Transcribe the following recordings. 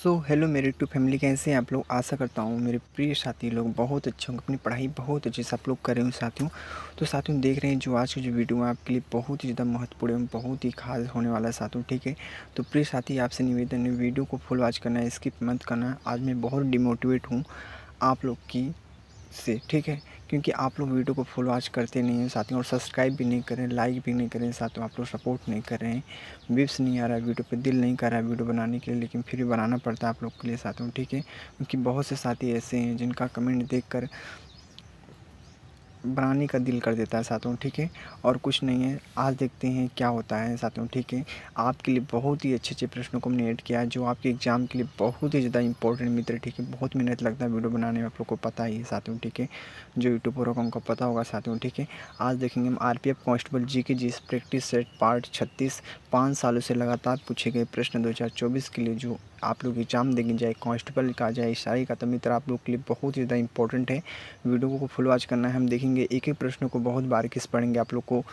Hello मेरे YouTube family, कैसे हैं आप लोग। आशा करता हूँ मेरे प्रिय साथी लोग बहुत अच्छे होंगे, अपनी पढ़ाई बहुत अच्छे से आप लोग कर रहे हो साथियों। तो साथियों देख रहे हैं जो आज की जो वीडियो है आपके लिए बहुत ही ज़्यादा महत्वपूर्ण एवं बहुत ही खास होने वाला है साथियों। ठीक है, तो प्रिय साथी आपसे निवेदन है वीडियो को फुल वॉच करना है, स्किप मत करना। आज मैं बहुत डिमोटिवेट हूँ आप लोग की से, ठीक है, क्योंकि आप लोग वीडियो को फुल वॉच करते नहीं हैं साथियों, और सब्सक्राइब भी नहीं करें, लाइक भी नहीं करें साथियों। आप लोग सपोर्ट नहीं कर रहे हैं, व्यूज़ नहीं आ रहा है वीडियो पे, दिल नहीं कर रहा है वीडियो बनाने के लिए, लेकिन फिर भी बनाना पड़ता है आप लोग के लिए साथियों। ठीक है, क्योंकि बहुत से साथी ऐसे हैं जिनका कमेंट देखकर बनाने का दिल कर देता है साथियों। ठीक है, और कुछ नहीं है, आज देखते हैं क्या होता है साथियों। ठीक है, आपके लिए बहुत ही अच्छे अच्छे प्रश्नों को हमने ऐड किया है जो आपके एग्ज़ाम के लिए बहुत ही ज़्यादा इंपॉर्टेंट मित्र। ठीक है, बहुत मेहनत लगता है वीडियो बनाने में, आप लोग को पता ही है साथियों। ठीक है, जो यूट्यूबर होगा उनको पता होगा साथियों। ठीक है, आज देखेंगे हम RPF कांस्टेबल जी के जीएस प्रैक्टिस सेट पार्ट 36 5 सालों से लगातार पूछे गए प्रश्न 2024 के लिए जो आप लोग एग्जाम देंगे, चाहे कांस्टेबल का चाहे एसआई का, तो मित्र आप लोग के लिए बहुत ही ज़्यादा इंपॉर्टेंट है। वीडियो को फुल वॉच करना है, हम देखेंगे एक एक प्रश्नों को बहुत बारीकी से पढ़ेंगे। आप लोग को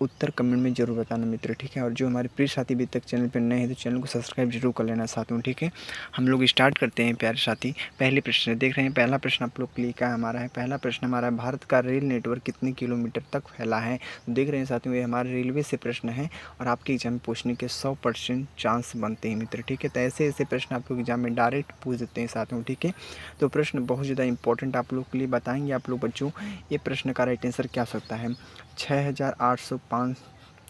उत्तर कमेंट में ज़रूर बताना मित्र। ठीक है, और जो हमारे प्रिय साथी अभी तक चैनल पर नए हैं तो चैनल को सब्सक्राइब जरूर कर लेना साथियों। ठीक है, हम लोग स्टार्ट करते हैं प्यारे साथी। पहले प्रश्न देख रहे हैं, पहला प्रश्न आप लोग के लिए क्या हमारा है। पहला प्रश्न हमारा है, भारत का रेल नेटवर्क कितने किलोमीटर तक फैला है। देख रहे हैं साथियों, ये हमारे रेलवे से प्रश्न है और आपके एग्जाम में पूछने के 100% चांस बनते हैं मित्र। ठीक है, तो ऐसे ऐसे प्रश्न आप लोग एग्जाम में डायरेक्ट पूछ देते हैं साथियों। ठीक है, तो प्रश्न बहुत ज़्यादा इंपॉर्टेंट आप लोग के लिए बताएंगे आप लोग बच्चों। ये प्रश्न का राइट आंसर क्या हो सकता है।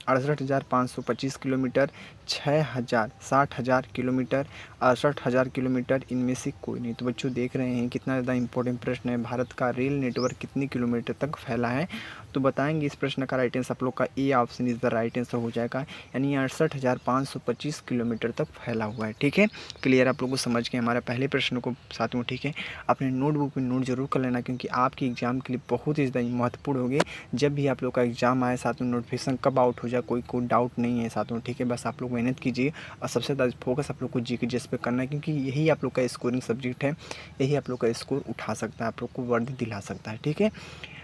68,525 किलोमीटर, 6,000, 60,000 किलोमीटर, 68,000 किलोमीटर, इनमें से कोई नहीं। तो बच्चों देख रहे हैं कितना ज़्यादा इंपॉर्टेंट प्रश्न है, भारत का रेल नेटवर्क कितने किलोमीटर तक फैला है। तो बताएंगे इस प्रश्न का राइट आंसर आप लोग का A option is the right answer हो जाएगा, यानी 68,525 किलोमीटर तक फैला हुआ है। ठीक है, क्लियर आप लोग को समझ के हमारे पहले प्रश्न को साथियों। ठीक है, अपने नोटबुक में नोट जरूर कर लेना, क्योंकि आपकी एग्जाम के लिए बहुत ही ज़्यादा महत्वपूर्ण होगी। जब भी आप लोग का एग्जाम आए साथियों, नोटिफिकेशन कब आउट हो जाए कोई डाउट नहीं है साथियों। ठीक है, बस आप लोग मेहनत कीजिए और सबसे ज़्यादा फोकस आप लोग को जी के जीएस पे करना है, क्योंकि यही आप लोग का स्कोरिंग सब्जेक्ट है, यही आप लोग का स्कोर उठा सकता है, आप लोग को वर्दी दिला सकता है। ठीक है,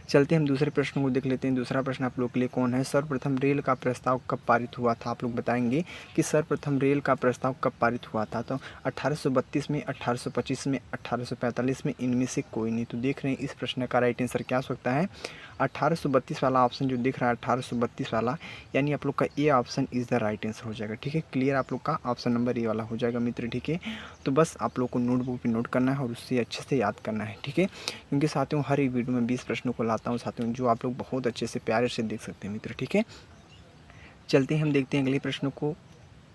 चलते हम दूसरे प्रश्न को देख लेते हैं। दूसरा प्रश्न आप लोग के लिए कौन है, सर्वप्रथम रेल का प्रस्ताव कब पारित हुआ था। आप लोग बताएंगे कि सर्वप्रथम रेल का प्रस्ताव कब पारित हुआ था। तो 1832 में, 1825 में, 1845 में, इनमें से कोई नहीं। तो देख रहे हैं इस प्रश्न का राइट आंसर क्या हो सकता है। 1832 वाला ऑप्शन जो दिख रहा है, 1832 वाला, यानी आप लोग का A option is the right answer हो जाएगा। ठीक है, क्लियर आप लोग का ऑप्शन नंबर ए वाला हो जाएगा मित्र। ठीक है, तो बस आप लोग को नोटबुक पे नोट करना है और उससे अच्छे से याद करना है। ठीक है, क्योंकि साथियों हर एक वीडियो में 20 प्रश्नों को लाता हूँ साथियों, जो आप लोग बहुत अच्छे से प्यारे से देख सकते हैं मित्र। ठीक है, चलते हैं हम देखते हैं अगले प्रश्न को।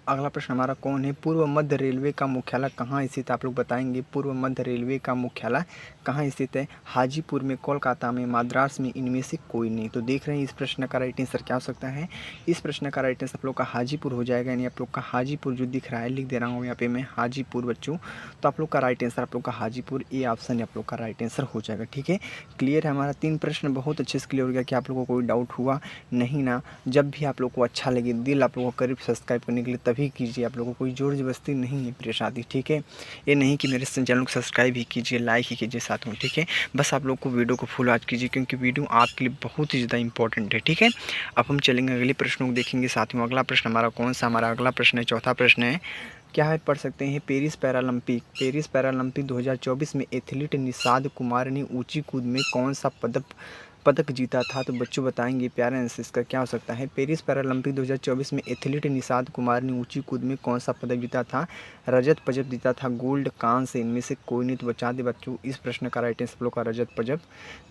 अगला प्रश्न हमारा कौन है, पूर्व मध्य रेलवे का मुख्यालय कहाँ स्थित है। आप लोग बताएंगे पूर्व मध्य रेलवे का मुख्यालय कहाँ स्थित है। हाजीपुर में, कोलकाता में, मद्रास में, इनमें से कोई नहीं। तो देख रहे हैं इस प्रश्न का राइट आंसर क्या हो सकता है। इस प्रश्न का राइट आंसर आप लोग का हाजीपुर हो जाएगा, यानी आप लोग का हाजीपुर जो दिख रहा है, लिख दे रहा हूँ यहाँ पे मैं हाजीपुर बच्चों। तो आप लोग का राइट आंसर आप लोग का हाजीपुर, ए ऑप्शन आप लोग का राइट आंसर हो जाएगा। ठीक है, क्लियर है हमारा 3 प्रश्न बहुत अच्छे से क्लियर हो गया कि आप लोगों को कोई डाउट हुआ नहीं ना। जब भी आप लोग को अच्छा लगे, दिल आप लोगों को करीब सब्सक्राइब करने के लिए तभी कीजिए, आप लोगों को कोई जोर जबरदस्ती नहीं है प्रिय साथी। ठीक है, ये नहीं कि मेरे चैनल को सब्सक्राइब ही कीजिए, लाइक ही कीजिए साथियों। ठीक है, बस आप लोग को वीडियो को फुल वॉच कीजिए, क्योंकि वीडियो आपके लिए बहुत ही ज़्यादा इंपॉर्टेंट है। ठीक है, अब हम चलेंगे अगले प्रश्नों को देखेंगे साथियों। अगला प्रश्न हमारा कौन सा, हमारा अगला प्रश्न है, चौथा प्रश्न है, क्या है पढ़ सकते हैं। पेरिस पैरालंपिक 2024 में एथलीट निषाद कुमार ने ऊंची कूद में कौन सा पदक जीता था। तो बच्चों बताएंगे प्यारे आंसर इसका क्या हो सकता है। पेरिस पैरालंपिक 2024 में एथलीट निषाद कुमार ने ऊंची कूद में कौन सा पदक जीता था। रजत पदक जीता था, गोल्ड, कांस्य, इनमें से कोई नहीं। तो बता दे बच्चों इस प्रश्न का राइट आंसर आप लोग का रजत पदक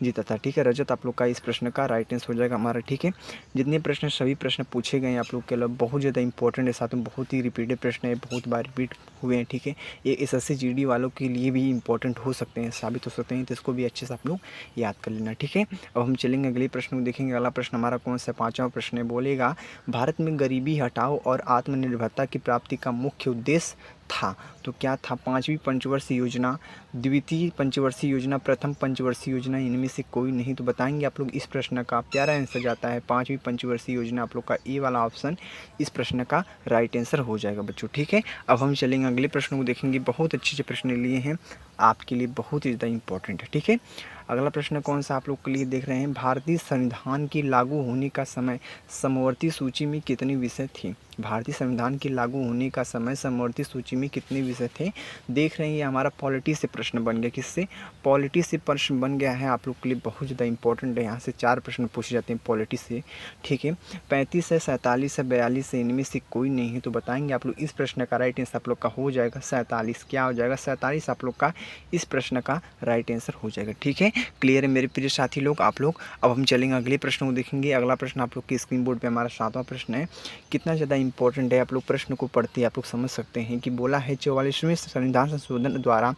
जीता था। ठीक है, रजत आप लोग का इस प्रश्न का राइट आंसर हो जाएगा हमारा। ठीक है, जितने प्रश्न सभी प्रश्न पूछे गए हैं आप लोग के लिए बहुत ज़्यादा इंपॉर्टेंट है साथ में, बहुत ही रिपीटेड प्रश्न है, बहुत बार रिपीट हुए हैं। ठीक है, ये SSC GD वालों के लिए भी इंपॉर्टेंट हो सकते हैं, साबित हो सकते हैं, तो इसको भी अच्छे से आप लोग याद कर लेना। ठीक है, अब हम चलेंगे अगले प्रश्न को देखेंगे। अगला प्रश्न हमारा कौन सा, पांचवा प्रश्न है, बोलेगा भारत में गरीबी हटाओ और आत्मनिर्भरता की प्राप्ति का मुख्य उद्देश्य था। तो क्या था, पांचवी पंचवर्षीय योजना, द्वितीय पंचवर्षीय योजना, प्रथम पंचवर्षीय योजना, इनमें से कोई नहीं। तो बताएंगे आप लोग इस प्रश्न का प्यारा आंसर जाता है पांचवी पंचवर्षीय योजना, आप लोग का ए वाला ऑप्शन इस प्रश्न का राइट आंसर हो जाएगा बच्चों। ठीक है, अब हम चलेंगे अगले प्रश्न को देखेंगे। बहुत अच्छे अच्छे प्रश्न लिए हैं आपके लिए, बहुत ही ज़्यादा इंपॉर्टेंट है। ठीक है, अगला प्रश्न कौन सा आप लोग के लिए देख रहे हैं, भारतीय संविधान की लागू होने का समय समवर्ती सूची में कितनी विषय थी। भारतीय संविधान के लागू होने का समय समवर्ती सूची में कितने विषय थे। देख रहे हैं ये हमारा पॉलिटी से प्रश्न बन गया। किससे? पॉलिटी से प्रश्न बन गया है। आप लोग के लिए बहुत ज़्यादा इंपॉर्टेंट है। यहाँ से 4 प्रश्न पूछे जाते हैं पॉलिटी से। ठीक है, 35 है, 47 है, 42 है, इनमें से कोई नहीं है। तो बताएंगे आप लोग इस प्रश्न का राइट आंसर आप लोग का हो जाएगा 47। क्या हो जाएगा? 47 आप लोग का इस प्रश्न का राइट आंसर हो जाएगा। ठीक है, क्लियर है मेरे प्रिय साथी लोग आप लोग। अब हम चलेंगे अगले प्रश्न को देखेंगे। अगला प्रश्न आप लोग की स्क्रीन बोर्ड पे हमारा 7वां प्रश्न है। कितना ज़्यादा इंपॉर्टेंट है, आप लोग प्रश्न को पढ़ते ही आप लोग समझ सकते हैं कि बोला है 44वें संविधान संशोधन द्वारा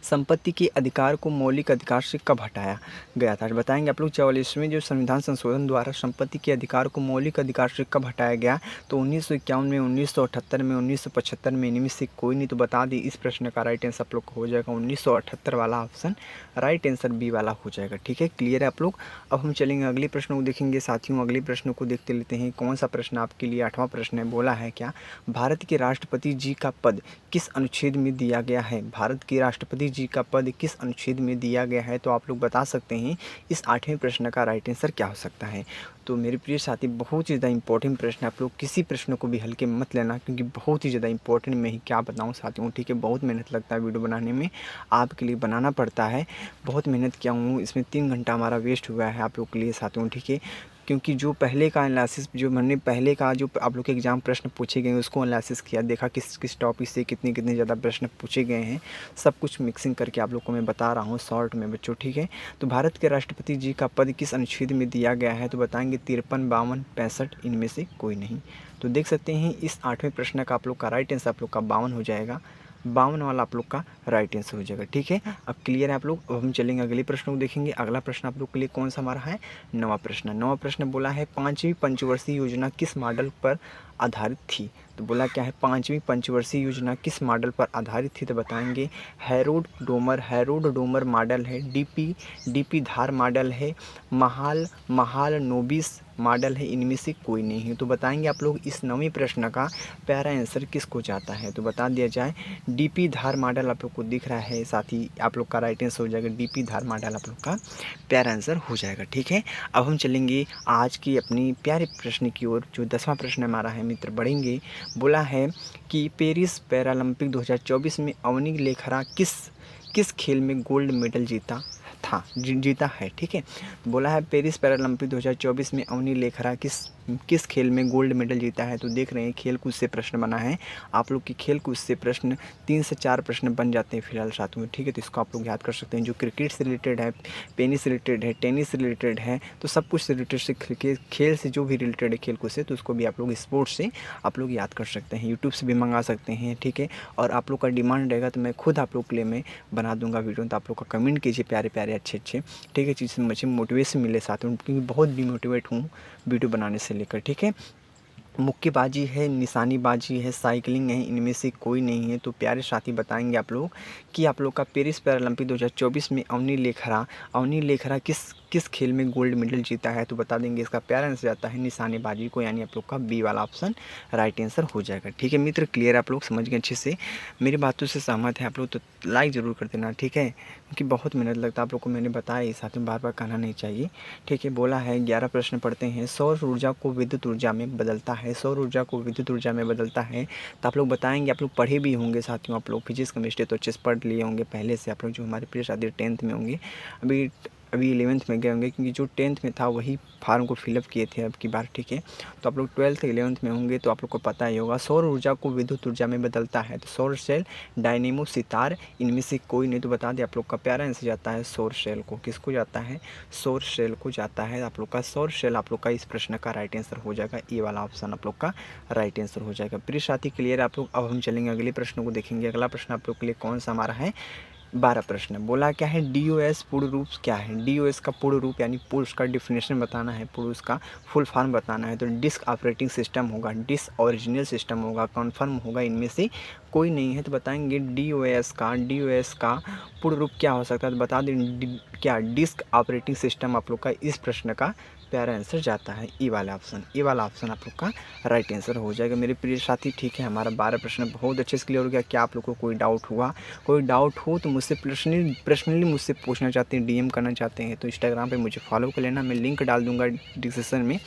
संपत्ति के अधिकार को मौलिक अधिकार से कब हटाया गया था। बताएंगे आप लोग 44वें जो संविधान संशोधन द्वारा संपत्ति के अधिकार को मौलिक अधिकार से कब हटाया गया। तो 1951 में, 1978 में, 1975 में, इनमें से कोई नहीं। तो बता दी इस प्रश्न का राइट आंसर आप लोग को हो जाएगा 1978 वाला ऑप्शन राइट आंसर बी वाला हो जाएगा। ठीक है, क्लियर है आप लोग। अब हम चलेंगे अगले प्रश्न को देखेंगे साथियों। अगले प्रश्न को देखते लेते हैं कौन सा प्रश्न आपके लिए 8वां प्रश्न है। बोला है क्या, भारत के राष्ट्रपति जी का पद किस अनुच्छेद में दिया गया है। भारत के राष्ट्रपति जी का पद किस अनुच्छेद में दिया गया है। तो आप लोग बता सकते हैं इस 8वें प्रश्न का राइट आंसर क्या हो सकता है। तो मेरे प्रिय साथी बहुत ही ज़्यादा इंपॉर्टेंट प्रश्न है। आप लोग किसी प्रश्न को भी हल्के मत लेना, क्योंकि बहुत ही ज़्यादा इंपॉर्टेंट मैं ही क्या बताऊं साथियों। ठीक है, बहुत मेहनत लगता है वीडियो बनाने में, आपके लिए बनाना पड़ता है। बहुत मेहनत किया हूँ, इसमें 3 घंटा हमारा वेस्ट हुआ है आप लोग के लिए साथियों। ठीक है, क्योंकि जो पहले का एनालिसिस, जो मैंने पहले का जो आप लोग के एग्जाम प्रश्न पूछे गए उसको एनालिसिस किया, देखा किस किस टॉपिक से कितने कितने ज़्यादा प्रश्न पूछे गए हैं। सब कुछ मिक्सिंग करके आप लोग को मैं बता रहा हूँ शॉर्ट में बच्चों। ठीक है, तो भारत के राष्ट्रपति जी का पद किस अनुच्छेद में दिया गया है। तो बताएंगे 53, 52, 65, इनमें से कोई नहीं। तो देख सकते हैं इस 8वें प्रश्न का आप लोग का राइट आंसर आप लोग का 52 हो जाएगा। 52 वाला आप लोग का राइट आंसर हो जाएगा। ठीक है, अब क्लियर है आप लोग। अब हम चलेंगे अगले प्रश्न को देखेंगे। अगला प्रश्न आप लोग के लिए कौन सा हमारा है, 9वां प्रश्न। 9वां प्रश्न बोला है 5वीं पंचवर्षीय योजना किस मॉडल पर आधारित थी। तो बोला क्या है, 5वीं पंचवर्षीय योजना किस मॉडल पर आधारित थी। तो बताएंगे हैरोड डोमर मॉडल है, डीपी धार मॉडल है, महाल नोबिस मॉडल है, इनमें से कोई नहीं है। तो बताएंगे आप लोग इस 9वें प्रश्न का प्यारा आंसर किसको जाता है। तो बता दिया जाए डीपी धार मॉडल आप लोग को दिख रहा है साथी, आप लोग का राइट आंसर हो जाएगा डीपी धार मॉडल आप लोग का प्यारा आंसर हो जाएगा। ठीक है, अब हम चलेंगे आज की अपनी प्यारे प्रश्न की ओर। जो 10वां प्रश्न हमारा है मित्र, बढ़ेंगे। बोला है कि पेरिस पैरालंपिक 2024 में अवनी लेखरा किस खेल में गोल्ड मेडल जीता है। ठीक है, तो बोला है पेरिस पैरालंपिक 2024 में अवनी लेखरा किस खेल में गोल्ड मेडल जीता है। तो देख रहे हैं खेल कूद से प्रश्न बना है। आप लोग की खेल कूद से प्रश्न 3 से 4 प्रश्न बन जाते हैं फिलहाल साथ में। ठीक है, तो इसको आप लोग याद कर सकते हैं। जो क्रिकेट से रिलेटेड है, पेनिस से रिलेटेड है, टेनिस से रिलेटेड है, तो सब कुछ से रिलेटेड से खेल से जो भी रिलेटेड है खेल कूद से, तो उसको भी आप लोग स्पोर्ट्स से आप लोग याद कर सकते हैं। यूट्यूब से भी मंगा सकते हैं। ठीक है, और आप लोग का डिमांड रहेगा तो मैं खुद आप लोग के लिए मैं बना दूंगा वीडियो। तो आप लोग का कमेंट कीजिए प्यारे प्यारे अच्छे। ठीक है, चीज़ मुझे मोटिवेशन मिले साथ में, क्योंकि बहुत डिमोटिवेट हूँ वीडियो बनाने से लेकर। ठीक है, मुक्केबाजी है, निशानेबाजी है, साइकिलिंग है, इनमें से कोई नहीं है। तो प्यारे साथी बताएंगे आप लोग कि आप लोग का पेरिस पैरालंपिक 2024 में अवनी लेखरा किस खेल में गोल्ड मेडल जीता है। तो बता देंगे इसका प्यारा आंसर जाता है निशानेबाजी को, यानी आप लोग का बी वाला ऑप्शन राइट आंसर हो जाएगा। ठीक है मित्र, क्लियर आप लोग समझ गए अच्छे से, मेरी बातों से सहमत है आप लोग तो लाइक ज़रूर कर देना। ठीक है, क्योंकि बहुत मेहनत लगता है आप लोग को, मैंने बताया इस साथ में बार बार कहना नहीं चाहिए। ठीक है, बोला है 11 प्रश्न पढ़ते हैं। सौर ऊर्जा को विद्युत ऊर्जा में बदलता है, सौर ऊर्जा को विद्युत ऊर्जा में बदलता है। तो आप लोग बताएंगे, आप लोग पढ़े भी होंगे साथियों, आप लोग फिजिक्स केमिस्ट्री तो अच्छे से पढ़ लिए होंगे पहले से। आप लोग जो हमारे प्रिय साथी 10th में होंगे, अभी 11th में गए होंगे, क्योंकि जो 10th में था वही फार्म को फिलअप किए थे अब की बार। ठीक है, तो आप लोग 12th 11th में होंगे तो आप लोग को पता ही होगा। सौर ऊर्जा को विद्युत ऊर्जा में बदलता है तो सौर सेल, डायनेमो, सितार, इनमें से कोई नहीं। तो बता दें आप लोग का प्यारा आंसर जाता है सौर सेल को। किसको जाता है, सौर सेल को जाता है आप लोग का सौर सेल। आप लोग का इस प्रश्न का राइट आंसर हो जाएगा, ए वाला ऑप्शन आप लोग का राइट आंसर हो जाएगा। प्रिय साथी क्लियर आप लोग। अब हम चलेंगे अगले प्रश्न को देखेंगे। अगला प्रश्न आप लोग के लिए कौन सा हमारा है, 12 प्रश्न। बोला क्या है, DOS पूर्ण रूप क्या है। DOS का पूर्ण रूप यानी पूर्ण उसका डिफिनेशन बताना है, पूर्ण उसका फुल फॉर्म बताना है। तो डिस्क ऑपरेटिंग सिस्टम होगा, डिस्क ओरिजिनल सिस्टम होगा, कन्फर्म होगा, इनमें से कोई नहीं है। तो बताएंगे DOS का पूर्ण रूप क्या हो सकता है। तो बता दें क्या डिस्क ऑपरेटिंग सिस्टम आप लोग का इस प्रश्न का प्यारा आंसर जाता है ए वाला ऑप्शन। ए वाला ऑप्शन आप लोग का राइट आंसर हो जाएगा मेरे प्रिय साथी। ठीक है, हमारा 12 प्रश्न बहुत अच्छे से क्लियर हो गया। क्या आप लोग को कोई डाउट हुआ? कोई डाउट हो तो मुझसे पर्सनली मुझसे पूछना चाहते हैं, डीएम करना चाहते हैं तो इंस्टाग्राम पे मुझे फॉलो कर लेना। मैं लिंक डाल दूंगा डिस्क्रिप्शन में,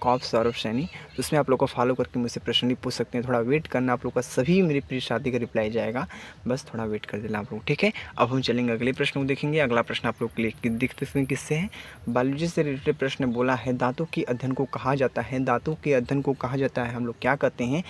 कॉप सौरभ सैनी, तो उसमें आप लोग को फॉलो करके मुझसे पर्सनली पूछ सकते हैं। थोड़ा वेट करना, आप लोग का सभी मेरे प्रिय साथी का रिप्लाई जाएगा, बस थोड़ा वेट कर देना आप लोग। ठीक है, अब हम चलेंगे अगले प्रश्न को देखेंगे। अगला प्रश्न आप लोग देखते हैं किससे है। बायोलॉजी से रिलेटेड प्रश्न बोला है, दांतों के अध्ययन को कहा जाता है, दांतों के अध्ययन को कहा जाता है हम लोग क्या कहते हैं?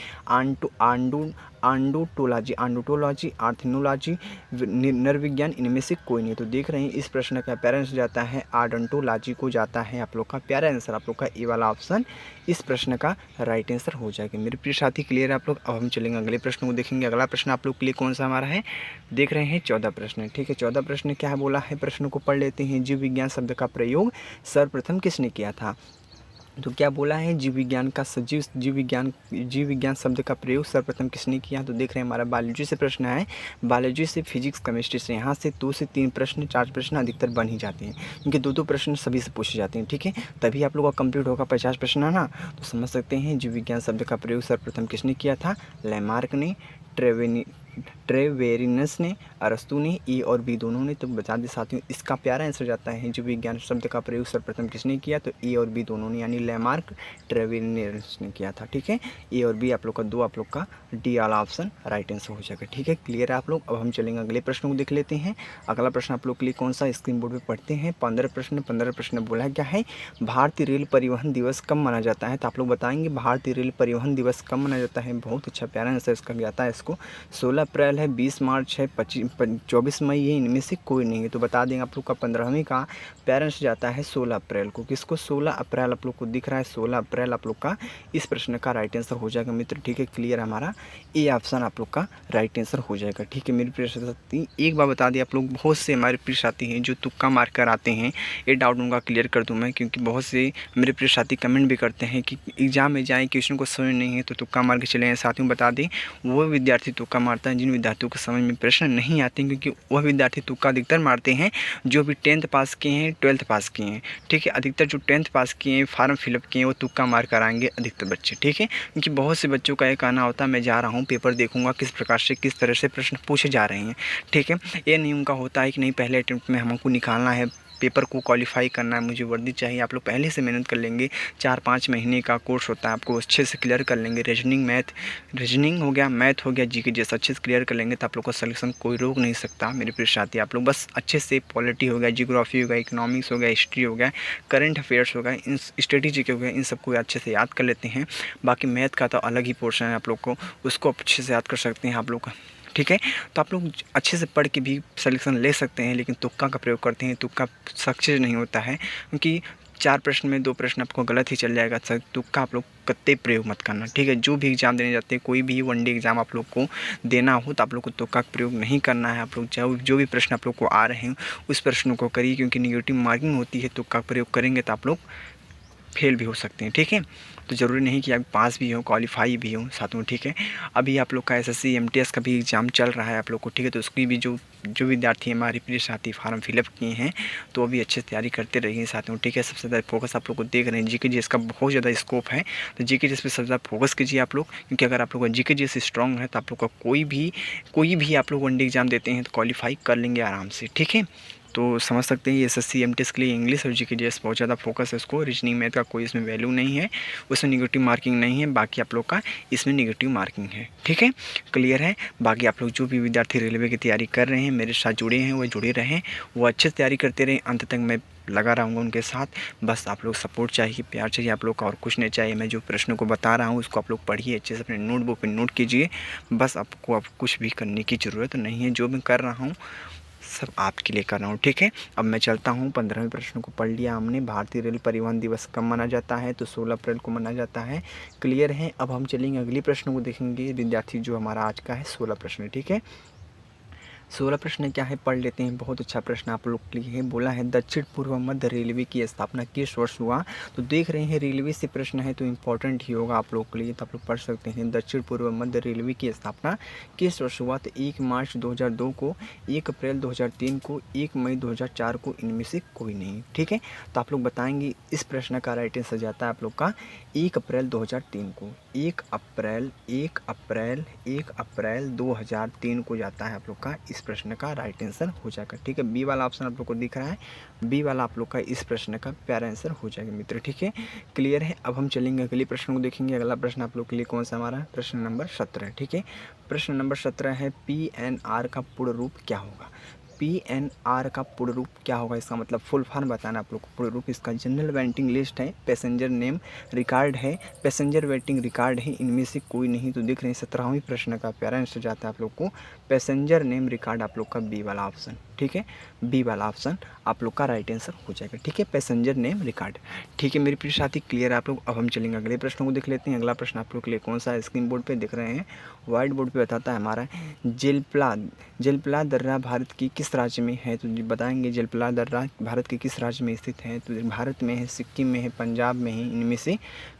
आंडोटोलॉजी, आर्थ्रोनोलॉजी, नरविज्ञान, इनमें से कोई नहीं। तो देख रहे हैं इस प्रश्न का प्यारा आंसर जाता है आडोंटोलॉजी को जाता है आप लोग का प्यारा आंसर। आप लोग का ए वाला ऑप्शन इस प्रश्न का राइट आंसर हो जाएगा मेरे प्रिय साथी। क्लियर है आप लोग? अब हम चलेंगे अगले प्रश्न को देखेंगे। अगला प्रश्न आप लोग के लिए कौन सा हमारा है, देख रहे हैं 14 प्रश्न। ठीक है, 14 प्रश्न क्या है बोला है, प्रश्न को पढ़ लेते हैं। जीव विज्ञान शब्द का प्रयोग सर्वप्रथम किसने किया था? तो क्या बोला है, जीव विज्ञान शब्द का प्रयोग सर्वप्रथम किसने किया? तो देख रहे हैं हमारा बायोलॉजी से प्रश्न है। बायोलॉजी से, फिजिक्स, केमिस्ट्री से, यहाँ से 2 से 3 प्रश्न, 4 प्रश्न अधिकतर बन ही जाते हैं, क्योंकि 2-2 प्रश्न सभी से पूछे जाते हैं। ठीक है, तभी आप लोगों का कंप्लीट होगा 50 प्रश्न है ना। तो समझ सकते हैं जीव विज्ञान शब्द का प्रयोग सर्वप्रथम किसने किया था? लैमार्क ने, ट्रेवेरिनस ने, अरस्तु ने, ए और बी दोनों ने। तो बता दें साथियों, इसका प्यारा आंसर जाता है जीव विज्ञान शब्द का प्रयोग सर्वप्रथम किसने किया? तो ए और बी दोनों ने, यानी लैमार्क, ट्रेवेरिनस ने किया था। ठीक है, ए और बी आप लोग का 2, आप लोग का डी वाला ऑप्शन राइट आंसर हो जाएगा। ठीक है, क्लियर है आप लोग? अब हम चलेंगे अगले प्रश्न को देख लेते हैं। अगला प्रश्न आप लोग के लिए कौन सा, स्क्रीन बोर्ड पर पढ़ते हैं। 15 प्रश्न बोला क्या है, भारतीय रेल परिवहन दिवस कब मनाया जाता है? तो आप लोग बताएंगे भारतीय रेल परिवहन दिवस कब मनाया जाता है। बहुत अच्छा प्यारा आंसर इसका जाता है। इसको 16 अप्रैल है, 20 मार्च है, 24 मई है, इनमें से कोई नहीं है। तो बता देंगे आप लोग का 15वीं का प्यारा आंसर जाता है 16 अप्रैल को। किसको? 16 अप्रैल आप लोग को दिख रहा है, 16 अप्रैल आप लोग का इस प्रश्न का राइट आंसर हो जाएगा मित्र। ठीक है, क्लियर हमारा ए ऑप्शन आप लोग का राइट आंसर हो जाएगा। ठीक है मेरे प्रिय साथी, एक बार बता दिए आप लोग, बहुत से हमारे प्रिय साथी हैं जो तुक्का मार कर आते हैं। ये डाउट उनका क्लियर कर दूँ मैं, क्योंकि बहुत से मेरे प्रिय साथी कमेंट भी करते हैं कि एग्जाम में जाएँ, क्वेश्चन को समझ नहीं है तो तुक्का मार के चले हैं। साथियों बता दें, वो विद्यार्थी तुक्का मारता है जिन विद्यार्थियों को समझ में प्रश्न नहीं आते हैं, क्योंकि वह विद्यार्थी तुक्का अधिकतर मारते हैं जो भी 10th पास किए हैं, 12th पास किए हैं। ठीक है, अधिकतर जो 10th पास किए हैं, फॉर्म फिलअप किए हैं, वो तुक्का मार कर आएंगे अधिकतर बच्चे। ठीक है, क्योंकि बहुत से बच्चों का ये कहना होता है मैं जा रहा हूँ, पेपर देखूंगा किस प्रकार से, किस तरह से प्रश्न पूछे जा रहे हैं। ठीक है, ये नहीं उनका होता है कि नहीं पहले अटेम्प्ट में हमको निकालना है, पेपर को क्वालिफाई करना है, मुझे वर्दी चाहिए। आप लोग पहले से मेहनत कर लेंगे, 4-5 महीने का कोर्स होता है, आपको अच्छे से क्लियर कर लेंगे। रीजनिंग हो गया, मैथ हो गया, जीके जैसा अच्छे से क्लियर कर लेंगे तो आप लोग का सिलेक्शन कोई रोक नहीं सकता मेरे प्रिय साथी। आप लोग बस अच्छे से पॉलिटी हो गया, जियोग्राफी हो गया, इकोनॉमिक्स हो गया, हिस्ट्री हो गया, करंट अफेयर्स हो गया, इन स्ट्रेटेजी हो गया, इन सबको अच्छे से याद कर लेते हैं। बाकी मैथ का तो अलग ही पोर्शन है, आप लोग को उसको अच्छे से याद कर सकते हैं आप लोग का। ठीक है, तो आप लोग अच्छे से पढ़ के भी सिलेक्शन ले सकते हैं, लेकिन तुक्का का प्रयोग करते हैं, तुक्का सक्सेस नहीं होता है, क्योंकि 4 प्रश्न में 2 प्रश्न आपको गलत ही चल जाएगा। सर तुक्का आप लोग कतई प्रयोग मत करना। ठीक है, जो भी एग्जाम देने जाते हैं, कोई भी वनडे एग्जाम आप लोग को देना हो तो आप लोग को तुक्का का प्रयोग नहीं करना है। आप लोग जो भी प्रश्न आप लोग को आ रहे हैं उस प्रश्नों को करिए, क्योंकि निगेटिव मार्किंग होती है। तुक्का का प्रयोग करेंगे तो आप लोग फेल भी हो सकते हैं। ठीक है, तो ज़रूरी नहीं कि आप पास भी हो, क्वालिफाई भी हो साथ में। ठीक है, अभी आप लोग का एसएससी एमटीएस का भी एग्ज़ाम चल रहा है आप लोग को। ठीक है, तो उसकी भी जो विद्यार्थी हमारे प्रिय साथी फार्म फिलअप किए हैं तो वो भी अच्छे से तैयारी करते रहिए साथ में। ठीक है, सबसे ज़्यादा फोकस आप लोग को देख रहे हैं जीके जीएस का बहुत ज़्यादा स्कोप है, तो जीके जीएस पे सबसे ज़्यादा फोकस कीजिए आप लोग, क्योंकि अगर आप लोग का जीके जीएस स्ट्रॉन्ग है तो आप लोग का कोई भी आप लोग वनडे एग्ज़ाम देते हैं तो क्वालिफाई कर लेंगे आराम से। ठीक है, तो समझ सकते हैं एसएससी एमटीएस के लिए इंग्लिश और जीके जीएस बहुत ज़्यादा फोकस है इसको। रीजनिंग मैथ का कोई इसमें वैल्यू नहीं है, उसमें निगेटिव मार्किंग नहीं है, बाकी आप लोग का इसमें निगेटिव मार्किंग है। ठीक है, क्लियर है? बाकी आप लोग जो भी विद्यार्थी रेलवे की तैयारी कर रहे हैं, मेरे साथ जुड़े हैं, वो जुड़े रहें, वो अच्छे से तैयारी करते रहें, अंत तक मैं लगा रहूँगा उनके साथ। बस आप लोग सपोर्ट चाहिए, प्यार चाहिए आप लोग का, और कुछ नहीं चाहिए। मैं जो प्रश्नों को बता रहा हूँ उसको आप लोग पढ़िए अच्छे से, अपने नोटबुक पे नोट कीजिए। बस आपको अब कुछ भी करने की ज़रूरत नहीं है, जो मैं कर रहा हूँ सब आपके लिए कर रहा हूँ। ठीक है, अब मैं चलता हूँ। 15वें प्रश्न को पढ़ लिया हमने। भारतीय रेल परिवहन दिवस कब मनाया जाता है? तो 16 अप्रैल को मनाया जाता है। क्लियर है? अब हम चलेंगे अगले प्रश्न को देखेंगे। विद्यार्थी जो हमारा आज का है 16 प्रश्न। ठीक है, 16 प्रश्न क्या है पढ़ लेते हैं। बहुत अच्छा प्रश्न आप लोग के लिए है। बोला है दक्षिण पूर्व मध्य रेलवे की स्थापना किस वर्ष हुआ। तो देख रहे हैं रेलवे से प्रश्न है तो इम्पोर्टेंट ही होगा आप लोग के लिए, तो आप लोग पढ़ सकते हैं। दक्षिण पूर्व मध्य रेलवे की स्थापना किस वर्ष हुआ। तो 1 मार्च 2002 को, 1 अप्रैल 2003 को, 1 मई 2004 को, इनमें से कोई नहीं। ठीक है, तो आप लोग बताएंगे इस प्रश्न का राइट आंसर जाता है आप लोग का 1 अप्रैल 2003 को। 1 अप्रैल 2003 को जाता है आप लोग का इस प्रश्न का राइट आंसर हो जाएगा। ठीक है, बी वाला ऑप्शन आप लोग को दिख रहा है, बी वाला आप लोग का इस प्रश्न का प्यारा आंसर हो जाएगा मित्र। ठीक है, क्लियर है। अब हम चलेंगे अगले प्रश्न को देखेंगे। अगला प्रश्न आप लोग के लिए कौन सा हमारा प्रश्न नंबर 17। ठीक है, प्रश्न नंबर 17 है PNR का पूर्ण रूप क्या होगा। PNR का पूर्ण रूप क्या होगा, इसका मतलब फुल फॉर्म बताना आप लोग को। पूर्ण रूप इसका जनरल वेटिंग लिस्ट है, पैसेंजर नेम रिकॉर्ड है, पैसेंजर वेटिंग रिकॉर्ड है, इनमें से कोई नहीं। तो देख रहे हैं 17वें प्रश्न का प्यारा आंसर जाता है आप लोग को पैसेंजर नेम रिकॉर्ड, आप लोग का बी वाला ऑप्शन। ठीक है, बी वाला ऑप्शन आप लोग का राइट आंसर हो जाएगा। ठीक है, पैसेंजर नेम रिकॉर्ड। ठीक है मेरे प्रिय साथी, क्लियर है आप लोग। अब हम चलेंगे अगले प्रश्न को देख लेते हैं। अगला प्रश्न आप लोग के लिए कौन सा है, स्क्रीन बोर्ड पे दिख रहे हैं, व्हाइट बोर्ड पे बताता है हमारा जेलपला दर्रा भारत की किस राज्य में है। तो बताएंगे जेलपला दर्रा भारत के किस राज्य में स्थित है। तो भारत में है, सिक्किम में है, पंजाब में है, इनमें से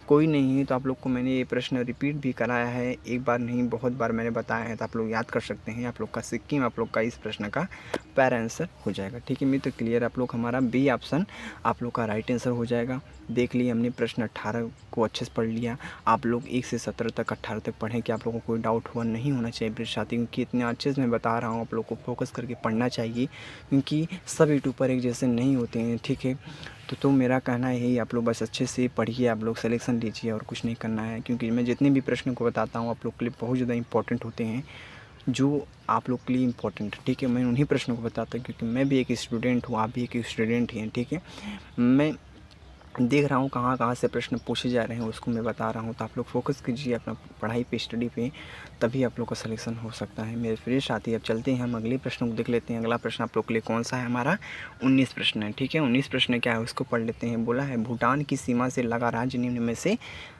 कोई नहीं है। तो आप लोग को मैंने ये प्रश्न रिपीट भी कराया है, एक बार नहीं बहुत बार मैंने बताया है, तो आप लोग याद कर सकते हैं। आप लोग का सिक्किम आप लोग का इस प्रश्न का पैरा आंसर हो जाएगा। ठीक है मित्र, क्लियर आप लोग, हमारा बी ऑप्शन आप लोग का राइट आंसर हो जाएगा। देख लिए हमने प्रश्न 18 को अच्छे से पढ़ लिया। आप लोग 1 से 17 तक 18 तक पढ़ें कि आप लोगों को कोई डाउट हुआ नहीं होना चाहिए मेरे साथी, क्योंकि इतने अच्छे से मैं बता रहा हूँ, आप लोग को फोकस करके पढ़ना चाहिए, क्योंकि सब यूट्यूबर एक जैसे नहीं होते हैं। ठीक है, तो मेरा कहना है यही, आप लोग बस अच्छे से पढ़िए, आप लोग सिलेक्शन लीजिए और कुछ नहीं करना है, क्योंकि मैं जितने भी प्रश्न को बताता हूँ आप लोग के लिए बहुत ज़्यादा इंपॉर्टेंट होते हैं, जो आप लोग के लिए इम्पोर्टेंट। ठीक है, मैं उन्हीं प्रश्नों को बताता हूँ, क्योंकि मैं भी एक स्टूडेंट हूँ, आप भी एक स्टूडेंट ही हैं। ठीक है, मैं देख रहा हूँ कहाँ कहाँ से प्रश्न पूछे जा रहे हैं, उसको मैं बता रहा हूँ। तो आप लोग फोकस कीजिए अपना पढ़ाई पे, स्टडी पे, तभी आप लोग का सिलेक्शन हो सकता है मेरे प्रिय साथी। अब चलते हैं हम अगले प्रश्न को देख लेते हैं। अगला प्रश्न आप लोग के लिए कौन सा है, हमारा 19 प्रश्न है। ठीक है, 19 प्रश्न क्या है उसको पढ़ लेते हैं। बोला है भूटान की सीमा से लगा राज्य निम्न में से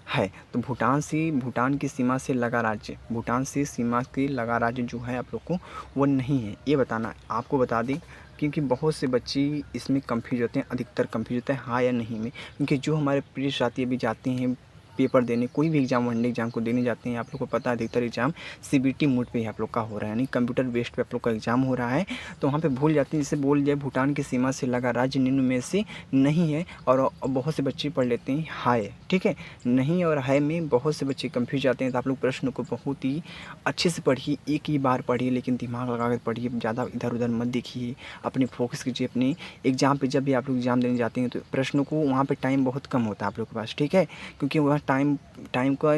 है। तो भूटान की सीमा से लगा राज्य, भूटान से सीमा की लगा राज्य जो है आप लोग को वो नहीं है, ये बताना। आपको बता दें, क्योंकि बहुत से बच्चे इसमें कंफ्यूज होते हैं, अधिकतर कंफ्यूज होते हैं हाँ या नहीं में, क्योंकि जो हमारे प्रिय साथी अभी जाते हैं पेपर देने, कोई भी एग्जाम, वनडे एग्जाम को देने जाते हैं, आप लोग को पता है अधिकतर एग्जाम CBT मोड पे ही आप लोग का हो रहा है, यानी कंप्यूटर बेस्ड पे आप लोग का एग्जाम हो रहा है। तो वहाँ पे भूल जाते हैं, जैसे बोल जाए भूटान की सीमा से लगा राज्य निम्न में से नहीं है, और बहुत से बच्चे पढ़ लेते हैं हाय। ठीक है, नहीं और हाय में बहुत से बच्चे कंफ्यूज जाते हैं। तो आप लोग प्रश्न को बहुत ही अच्छे से पढ़िए, एक ही बार पढ़िए, लेकिन दिमाग लगा कर पढ़िए, ज़्यादा इधर उधर मत देखिए, अपने फोकस कीजिए अपने एग्जाम पे। जब भी आप लोग एग्जाम देने जाते हैं तो प्रश्नों को वहाँ पे टाइम बहुत कम होता है आप लोग के पास। ठीक है, क्योंकि वह टाइम का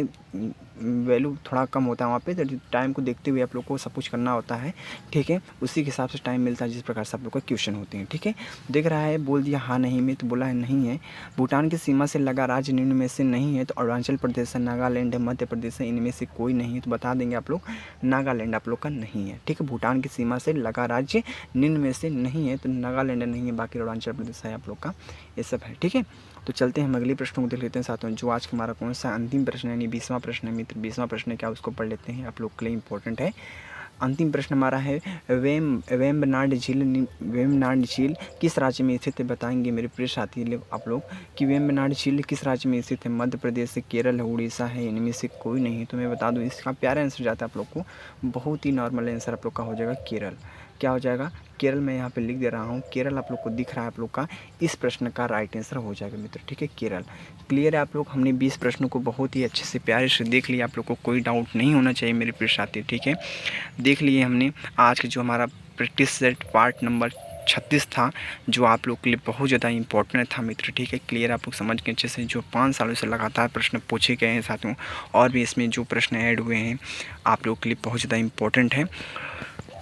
वैल्यू थोड़ा कम होता है वहाँ पे, तो टाइम को देखते हुए आप लोग को सब कुछ करना होता है। ठीक है, उसी के हिसाब से टाइम मिलता है जिस प्रकार से आप लोग का क्वेश्चन होते हैं। ठीक है, देख रहा है, बोल दिया हाँ नहीं में, तो बोला है नहीं है। भूटान की सीमा से लगा राज्य निम्न में से नहीं है, तो अरुणाचल प्रदेश है, नागालैंड है, मध्य प्रदेश है, इनमें से कोई नहीं है। तो बता देंगे आप लोग नागालैंड आप लोग का नहीं है। ठीक है, भूटान की सीमा से लगा राज्य निम्न में से नहीं है, तो नागालैंड नहीं है, बाकी अरुणाचल प्रदेश है आप लोग का, ये सब है। ठीक है, तो चलते हैं हम अगले प्रश्न को देख लेते हैं साथियों, जो आज का हमारा कौन सा अंतिम प्रश्न है, यानी 20वां प्रश्न है मित्र। 20वां प्रश्न क्या उसको पढ़ लेते हैं, आप लोग के लिए इंपॉर्टेंट है। अंतिम प्रश्न हमारा है वेम्बनाड झील किस राज्य में स्थित है। बताएंगे मेरे प्रिय साथी आप लोग कि वेम्बनाड झील किस राज्य में स्थित है। मध्य प्रदेश से, केरल है, उड़ीसा है, इनमें से कोई नहीं है। तो मैं बता दूं इसका प्यारा आंसर जाता है आप लोग को, बहुत ही नॉर्मल आंसर आप लोग का हो जाएगा केरल। क्या हो जाएगा, केरल। मैं यहाँ पे लिख दे रहा हूँ केरल, आप लोग को दिख रहा है आप लोग का इस प्रश्न का राइट आंसर हो जाएगा मित्र। ठीक है, केरल। क्लियर है आप लोग, हमने 20 प्रश्नों को बहुत ही अच्छे से प्यारे से देख लिया, आप लोग को कोई डाउट नहीं होना चाहिए मेरे प्रिय साथी। ठीक है, देख लिए हमने आज का जो हमारा प्रैक्टिस सेट पार्ट नंबर 36 था, जो आप लोग के लिए बहुत ज़्यादा इंपॉर्टेंट था मित्र। ठीक है, क्लियर आप लोग समझ के अच्छे से, जो 5 सालों से लगातार प्रश्न पूछे गए हैं साथियों, और भी इसमें जो प्रश्न ऐड हुए हैं आप लोग के लिए बहुत ज़्यादा इंपॉर्टेंट है।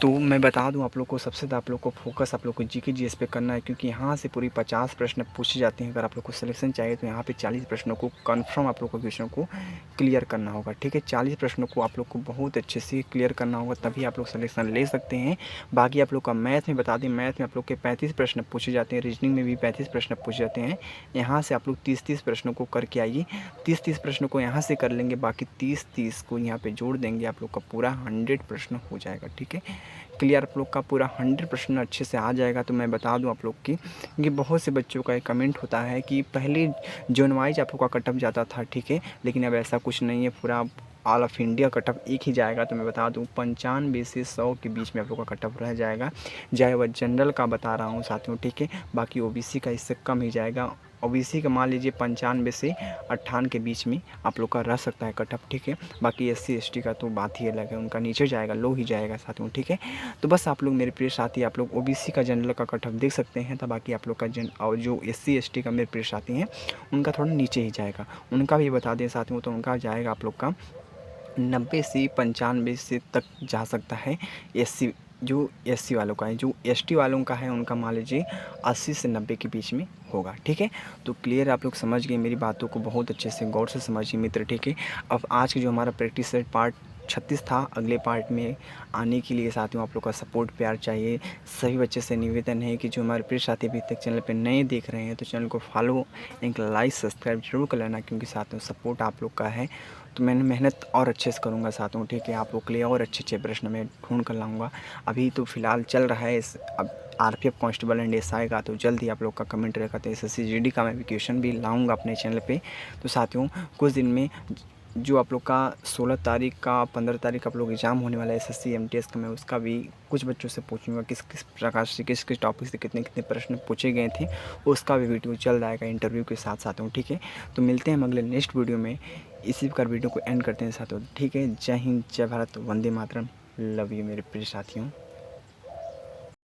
तो मैं बता दूं आप लोग को, सबसे ज़्यादा आप लोग को फोकस आप लोग को जीके जीएस पे करना है, क्योंकि यहाँ से पूरी 50 प्रश्न पूछे जाते हैं। अगर आप लोग को सिलेक्शन चाहिए तो यहाँ पे 40 प्रश्नों को कंफर्म आप लोग को क्वेश्चन को क्लियर करना होगा। ठीक है, 40 प्रश्नों को आप लोग को बहुत अच्छे से क्लियर करना होगा, तभी आप लोग सिलेक्शन ले सकते हैं। बाकी आप लोग का मैथ में बता दें, मैथ में आप लोग के 35 प्रश्न पूछे जाते हैं, रीजनिंग में भी 35 प्रश्न पूछे जाते हैं। यहाँ से आप लोग 30-30 प्रश्नों को करके आइए, 30-30 प्रश्नों को यहाँ से कर लेंगे, बाकी 30-30 को यहाँ पर जोड़ देंगे, आप लोग का पूरा 100 प्रश्न हो जाएगा। ठीक है, क्लियर आप लोग का पूरा 100% अच्छे से आ जाएगा। तो मैं बता दूँ आप लोग की, क्योंकि बहुत से बच्चों का एक कमेंट होता है कि पहले जोन वाइज आप लोग का कट ऑफ जाता था, ठीक है, लेकिन अब ऐसा कुछ नहीं है, पूरा all of India cut off एक ही जाएगा। तो मैं बता दूँ 95 से 100 के बीच में आप लोग का कट ऑफ रह जाएगा, चाहे वह जनरल का बता रहा हूँ साथियों, ठीक है। बाकी ओबीसी का इससे कम ही जाएगा। ओबीसी का मान लीजिए 95 से 58 के बीच में आप लोग का रह सकता है कट ऑफ, ठीक है। बाकी एससी एसटी का तो बात ही अलग है, उनका नीचे जाएगा, लो ही जाएगा साथियों, ठीक है। तो बस आप लोग मेरे प्रिय साथी, आप लोग ओबीसी का जनरल का कट ऑफ देख सकते हैं। तो बाकी आप लोग का और जो एससी एसटी का मेरे प्रिय साथी हैं, उनका थोड़ा नीचे ही जाएगा। उनका भी बता दें साथियों, तो उनका जाएगा आप लोग का 90 से 95 से तक जा सकता है। एससी जो एससी वालों का है, जो एसटी वालों का है उनका मान लीजिए 80 से 90 के बीच में होगा, ठीक है। तो क्लियर आप लोग समझ गए मेरी बातों को, बहुत अच्छे से गौर से समझिए मित्र, ठीक है। अब आज की जो हमारा प्रैक्टिस सेट पार्ट 36 था, अगले पार्ट में आने के लिए साथियों आप लोग का सपोर्ट प्यार चाहिए। सभी बच्चे से निवेदन है कि जो हमारे प्रिय साथी अभी तक चैनल पे नए देख रहे हैं, तो चैनल को फॉलो, एक लाइक सब्सक्राइब जरूर कर लेना, क्योंकि साथियों सपोर्ट आप लोग का है तो मैंने मेहनत और अच्छे से करूँगा साथियों, ठीक है। आप लोग के लिए और अच्छे अच्छे प्रश्न मैं ढूंढ कर लाऊंगा। अभी तो फ़िलहाल चल रहा है अब आरपीएफ कांस्टेबल एंड एसआई का, तो जल्द ही आप लोग का कमेंट रहेगा। तो एसएससी जीडी का मैं भी क्वेश्चन भी लाऊंगा अपने चैनल पे। तो साथियों कुछ दिन में जो आप लोग का 16 तारीख का 15 तारीख आप लोग एग्ज़ाम होने वाला है एसएससी एमटीएस का, मैं उसका भी कुछ बच्चों से पूछूंगा किस किस प्रकार से किस किस टॉपिक से कितने कितने प्रश्न पूछे गए थे, उसका भी वीडियो चल जाएगा इंटरव्यू के साथ साथियों, ठीक है। तो मिलते हैं हम अगले नेक्स्ट वीडियो में। इसी प्रकार वीडियो को एंड करते हैं साथियों, ठीक है। जय हिंद, जय भारत, वंदे मातरम, लव यू मेरे प्रिय साथियों।